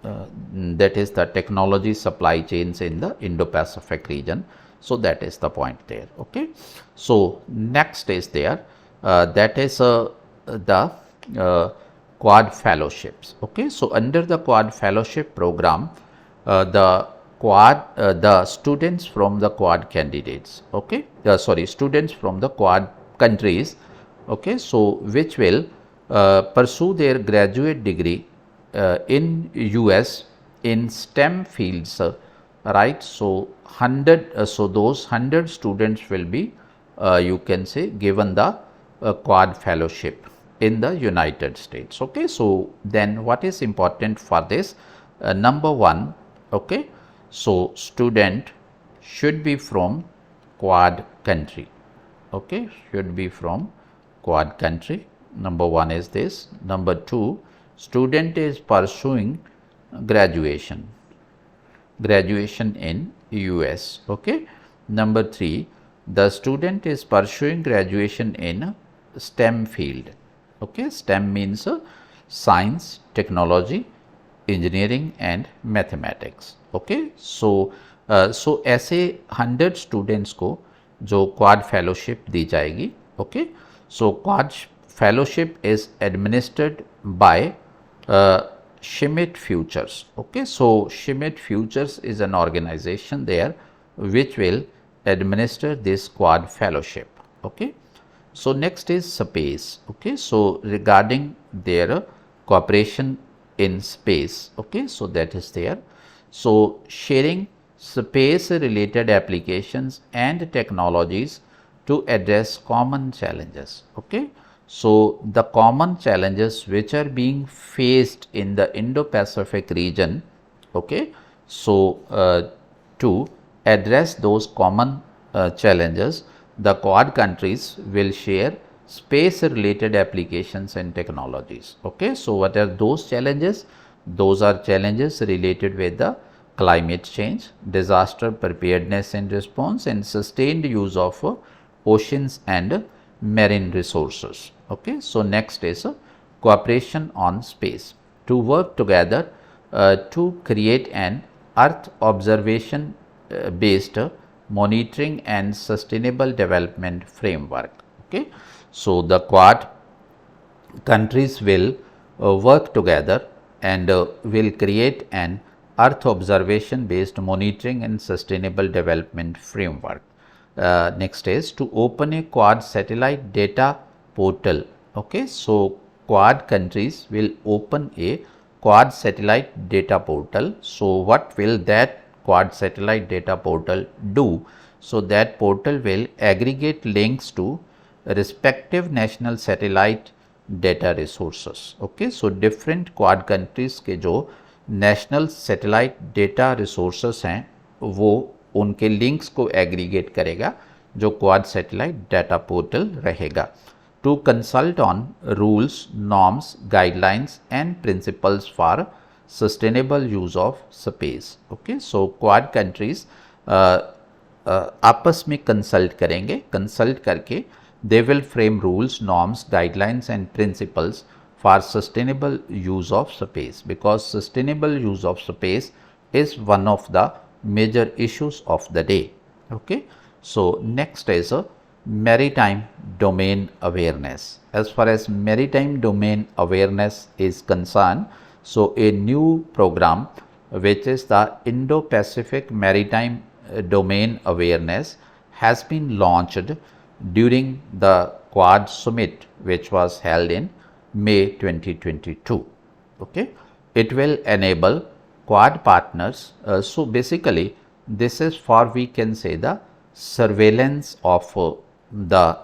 that is the technology supply chains in the Indo-Pacific region. So that is the point there. Okay, so next is there that is the Quad fellowships. Okay, so under the Quad fellowship program, the students from the Quad candidates, okay, students from the Quad countries, okay, so which will pursue their graduate degree in US in STEM fields, right. So those 100 students will be you can say given the Quad fellowship in the United States. Okay, so then what is important for this? Number one, okay, so student should be from Quad country, okay, should be from Quad country. Number one is this. Number two, student is pursuing graduation in US. Okay. Number three, the student is pursuing graduation in STEM field. Okay, STEM means science, technology, engineering and mathematics. Okay, so ऐसे 100 students को जो quad fellowship दी जाएगी. Okay, so quad fellowship is administered by Schmidt Futures. Okay, so Schmidt Futures is an organization there which will administer this Quad fellowship. Okay, so next is space. Okay, so regarding their cooperation in space. Okay, so that is there. So sharing space related applications and technologies to address common challenges. Okay, so the common challenges which are being faced in the Indo-Pacific region. Okay, so to address those common challenges, the Quad countries will share space related applications and technologies. Okay, so what are those challenges? Those are challenges related with the climate change, disaster preparedness and response, and sustained use of oceans and marine resources. Okay, so next is cooperation on space to work together to create an Earth observation based monitoring and sustainable development framework. Okay, so the Quad countries will work together and will create an Earth observation based monitoring and sustainable development framework. Next is to open a Quad satellite data portal. Okay, so Quad countries will open a Quad satellite data portal. So what will that Quad satellite data portal do? So that portal will aggregate links to respective national satellite data resources. Okay, so different Quad countries के जो national satellite data resources हैं वो उनके links को aggregate करेगा जो quad satellite data portal रहेगा. To consult on rules, norms, guidelines and principles for sustainable use of space. Okay, so quad countries आपस में कंसल्ट करेंगे. कंसल्ट करके they will frame rules, norms, guidelines and principles for sustainable use of space, because sustainable use of space is one of the major issues of the day. Okay, so next is a maritime domain awareness. As far as maritime domain awareness is concerned, so a new program which is the Indo-Pacific Maritime Domain Awareness has been launched during the Quad Summit which was held in May 2022. Okay, it will enable Quad partners. So basically this is for, we can say, the surveillance of the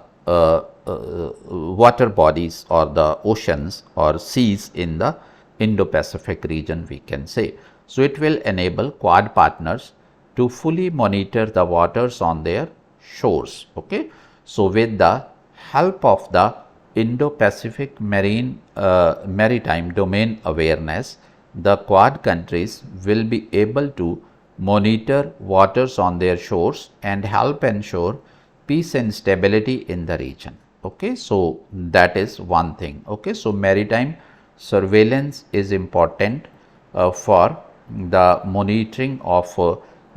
water bodies or the oceans or seas in the Indo-Pacific region, we can say. So it will enable Quad partners to fully monitor the waters on their shores. Okay, so with the help of the Indo-Pacific Maritime Domain Awareness, the Quad countries will be able to monitor waters on their shores and help ensure peace and stability in the region. Okay, so that is one thing. Okay, so maritime surveillance is important for the monitoring of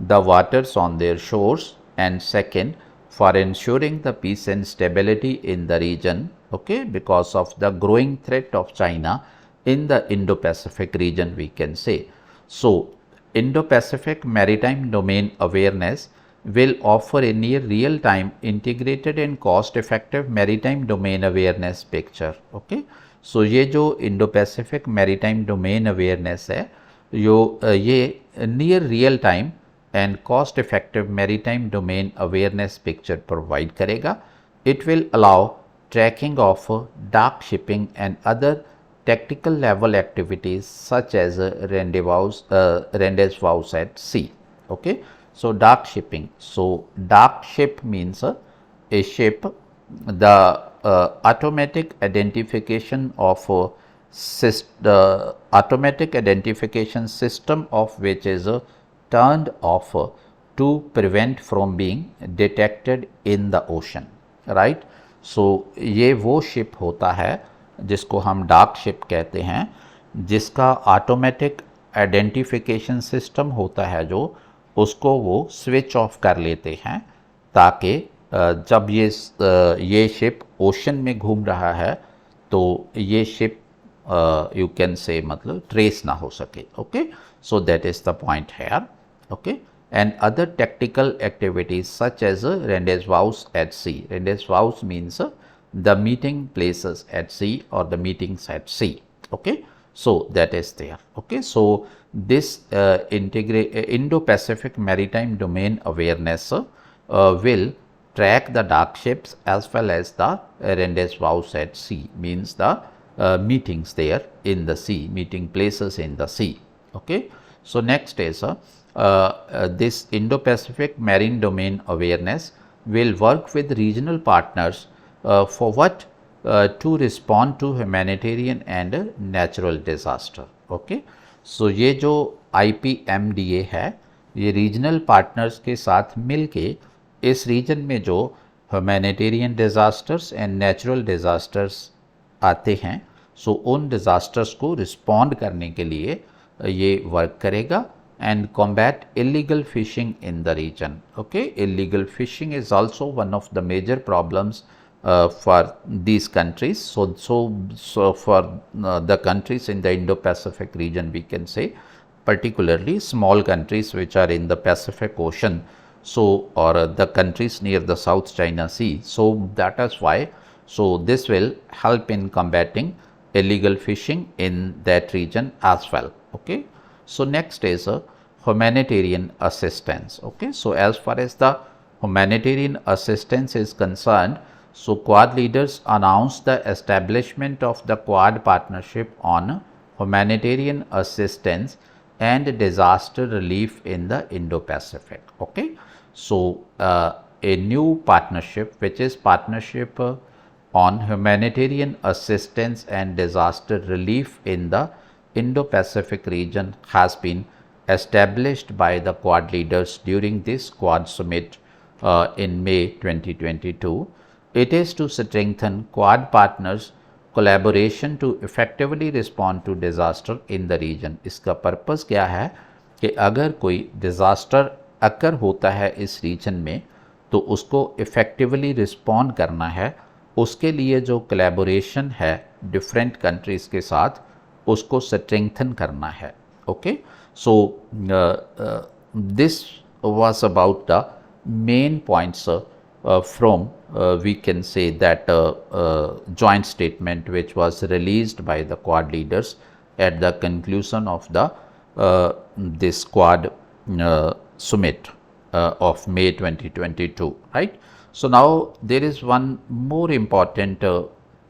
the waters on their shores, and second, for ensuring the peace and stability in the region. Okay, because of the growing threat of China in the Indo-Pacific region, we can say. So, Indo-Pacific Maritime Domain Awareness will offer a near real-time integrated and cost-effective maritime domain awareness picture. Okay, so ये जो Indo-Pacific Maritime Domain Awareness है, ये near real-time and cost-effective maritime domain awareness picture provide करेगा. It will allow tracking of dark shipping and other tactical level activities such as rendezvous at sea. Okay, so dark shipping. So dark ship means a ship, the automatic identification of the automatic identification system of which is turned off to prevent from being detected in the ocean, right? So ये वो ship होता है जिसको हम dark ship कहते हैं, जिसका automatic identification system होता है जो उसको वो स्विच ऑफ कर लेते हैं ताकि जब ये शिप ओशन में घूम रहा है तो ये शिप यू कैन से मतलब ट्रेस ना हो सके. Okay, so that is the point here. Okay, and other tactical activities such as rendezvous at sea. Rendezvous means the meeting places at sea or the meetings at sea. Okay, so that is there. Okay, so this Indo-Pacific Maritime Domain Awareness will track the dark ships as well as the rendezvous at sea, means the meetings there in the sea, meeting places in the sea. Okay, so next is this Indo-Pacific Marine Domain Awareness will work with regional partners for what? To respond to humanitarian and natural disaster. Okay, so ये जो IPMDA है, ये regional partners के साथ मिलके इस reason में जो humanitarian disasters and natural disasters आते हैं, सो उन डिज़ास्टर्स को रिस्पॉन्ड करने के लिए ये वर्क करेगा and combat illegal fishing in the region. Okay, illegal fishing is also one of the major problems for these countries. So for the countries in the Indo-Pacific region, we can say particularly small countries which are in the Pacific Ocean, so or the countries near the South China Sea. So that is why, so this will help in combating illegal fishing in that region as well. Okay, so next is humanitarian assistance. Okay, so as far as the humanitarian assistance is concerned, so Quad leaders announced the establishment of the Quad partnership on humanitarian assistance and disaster relief in the Indo-Pacific. Okay, so a new partnership, which is partnership on humanitarian assistance and disaster relief in the Indo-Pacific region, has been established by the Quad leaders during this Quad summit in May 2022. It is to strengthen Quad partners collaboration to effectively respond to disaster in the region. इसका purpose क्या है कि अगर कोई disaster अकर होता है इस reason में तो उसको इफ़ेक्टिवली रिस्पॉन्ड करना है, उसके लिए जो कोलैबोरेशन है डिफरेंट कंट्रीज़ के साथ उसको स्ट्रेंथन करना है. Okay, so this was about the main points from we can say that joint statement which was released by the Quad leaders at the conclusion of the this Quad summit of May 2022, right? So now there is one more important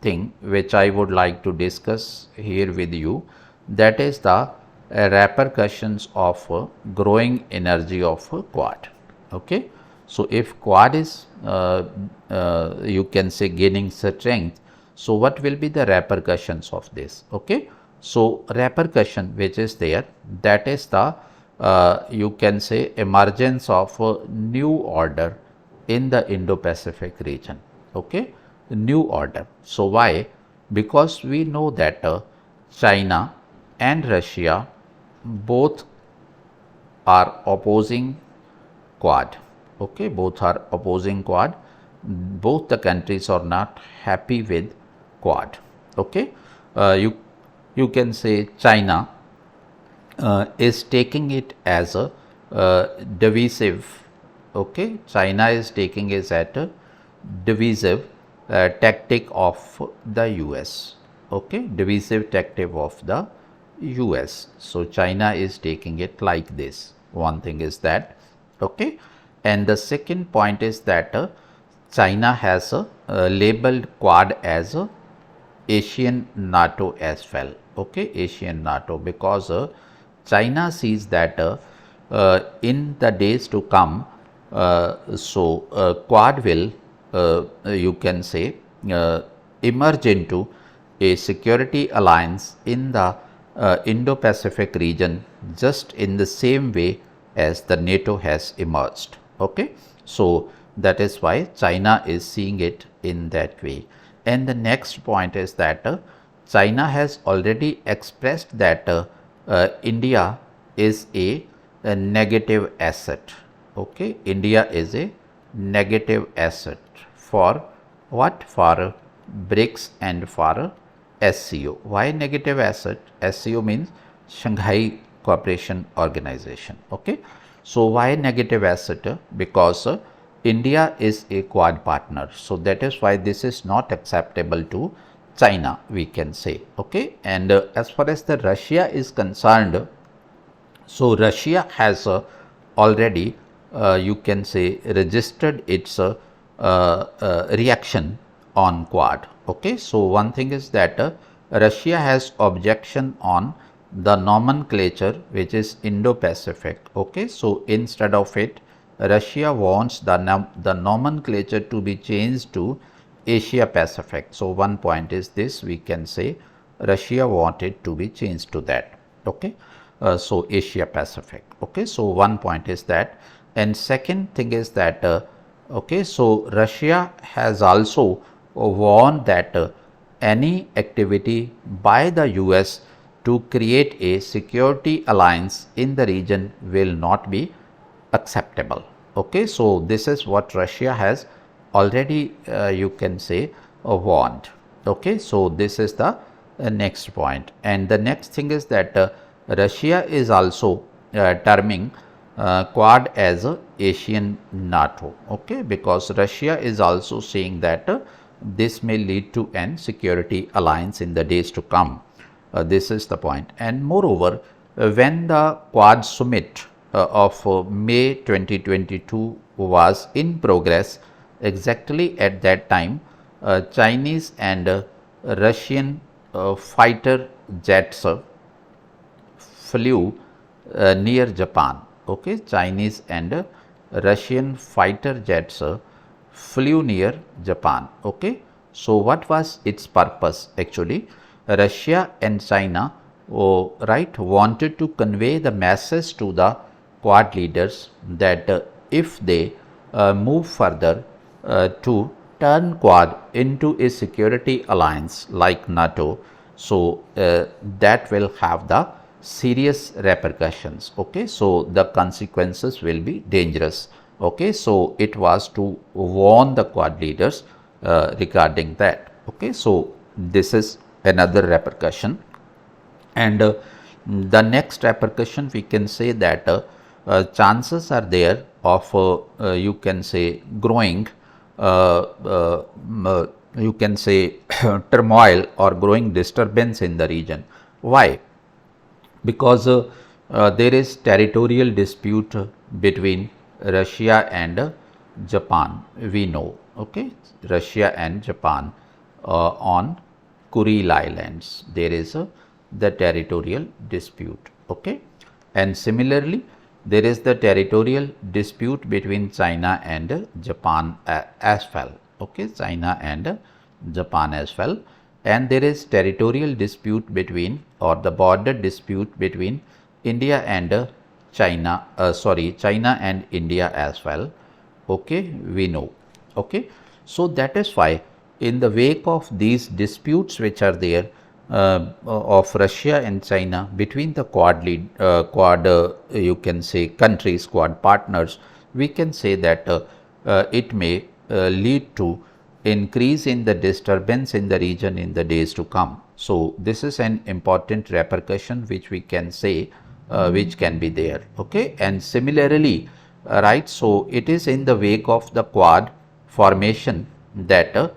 thing which I would like to discuss here with you, that is the repercussions of growing energy of Quad. Okay, so if Quad is you can say gaining strength, so what will be the repercussions of this? Okay, so repercussion which is there, that is the you can say emergence of a new order in the Indo-Pacific region. Okay, new order. So why? Because we know that China and Russia both are opposing Quad. Okay, both are opposing Quad. Both the countries are not happy with Quad. Okay, you can say China is taking it as a divisive, okay. China is taking it as a divisive tactic of the US, okay, divisive tactic of the US. So China is taking it like this. One thing is that, okay, and the second point is that China has labeled Quad as Asian NATO as well, okay, Asian NATO, because China sees that in the days to come, Quad will, you can say, emerge into a security alliance in the Indo-Pacific region, just in the same way as the NATO has emerged, okay. So that is why China is seeing it in that way. And the next point is that China has already expressed that India is a negative asset, okay. India is a negative asset for what? For BRICS and for SCO. Why negative asset? SCO means Shanghai Cooperation Organization, okay. So why negative asset? Because India is a Quad partner, so that is why this is not acceptable to China, we can say, okay. And as far as the Russia is concerned, so Russia has already, you can say, registered its reaction on Quad, okay. So one thing is that Russia has objection on the nomenclature which is Indo-Pacific, okay. So instead of it, Russia wants the nomenclature to be changed to Asia Pacific. So one point is this, we can say Russia wanted to be changed to that, okay. So Asia Pacific, okay. So one point is that, and second thing is that okay, so Russia has also warned that any activity by the US to create a security alliance in the region will not be acceptable, okay. So this is what Russia has already, you can say, warned, okay. So this is the next point. And the next thing is that Russia is also terming Quad as Asian NATO, okay, because Russia is also saying that this may lead to an security alliance in the days to come. This is the point. And moreover, when the Quad summit of May 2022 was in progress, exactly at that time, Chinese and Russian fighter jets flew near Japan, okay. Chinese and Russian fighter jets flew near Japan, okay. So what was its purpose? Actually, Russia and China, right, wanted to convey the message to the Quad leaders that if they move further to turn Quad into a security alliance like NATO, so that will have the serious repercussions, okay. So the consequences will be dangerous, okay. So it was to warn the Quad leaders regarding that, okay. So this is another repercussion. And the next repercussion, we can say that chances are there of you can say growing you can say turmoil or growing disturbance in the region. Why? Because there is territorial dispute between Russia and Japan, we know, okay. Russia and Japan on Kuril Islands, there is the territorial dispute, okay. And similarly, there is the territorial dispute between China and Japan as well, okay. China and Japan as well. And there is territorial dispute between, or the border dispute between India and China, China and India as well, okay, we know, okay. So that is why in the wake of these disputes which are there of Russia and China between the Quad you can say countries, Quad partners, we can say that it may lead to increase in the disturbance in the region in the days to come. So this is an important repercussion which we can say which can be there. Okay, and similarly, right, so it is in the wake of the Quad formation that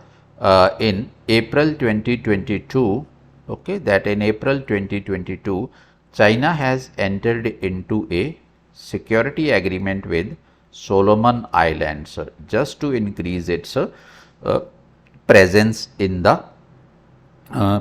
in April 2022, okay, that in April 2022, China has entered into a security agreement with Solomon Islands just to increase its presence in the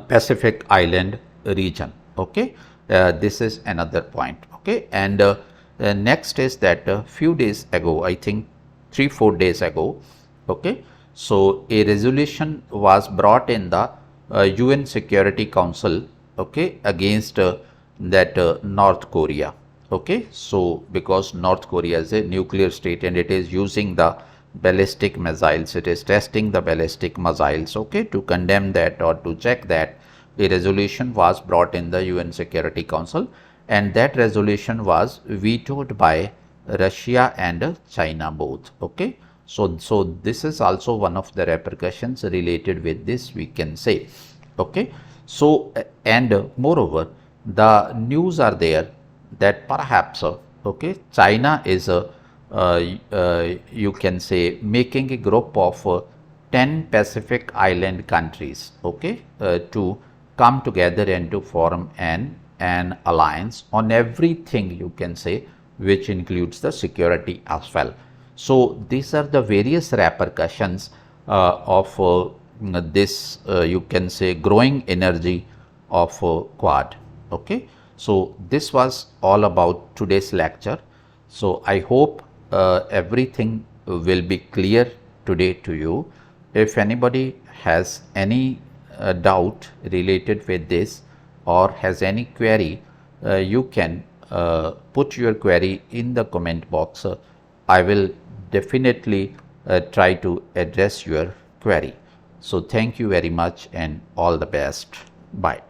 Pacific Island region. Okay, this is another point. Okay, and next is that a few days ago, I think 3-4 days ago, okay, so a resolution was brought in the UN Security Council, okay, against that North Korea. Okay, so because North Korea is a nuclear state and it is using the ballistic missiles, it is testing the ballistic missiles, okay, to condemn that or to check that, a resolution was brought in the UN Security Council, and that resolution was vetoed by Russia and China both. Okay, so this is also one of the repercussions related with this, we can say. Okay, so and moreover, the news are there that perhaps okay, China is you can say making a group of 10 Pacific Island countries, okay, to come together and to form an alliance on everything, you can say, which includes the security as well. So these are the various repercussions of this you can say growing energy of Quad. Okay, so this was all about today's lecture. So I hope everything will be clear today to you. If anybody has any doubt related with this or has any query, you can put your query in the comment box. I will definitely try to address your query. So thank you very much and all the best. Bye.